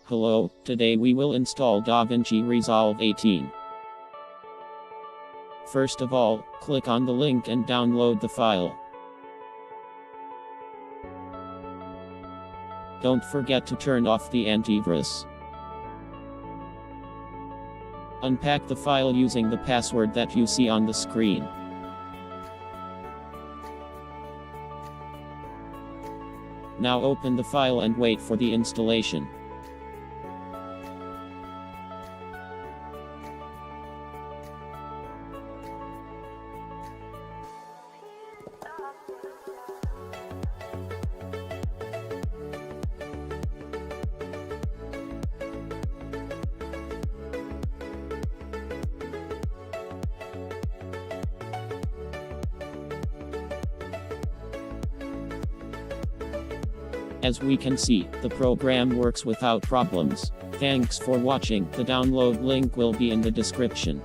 Hello, today we will install Davinci Resolve 18. First of all, click on the link and download the file. Don't forget to turn off the antivirus. Unpack the file using the password that you see on the screen. Now open the file and wait for the installation. As we can see, the program works without problems. Thanks for watching. The download link will be in the description.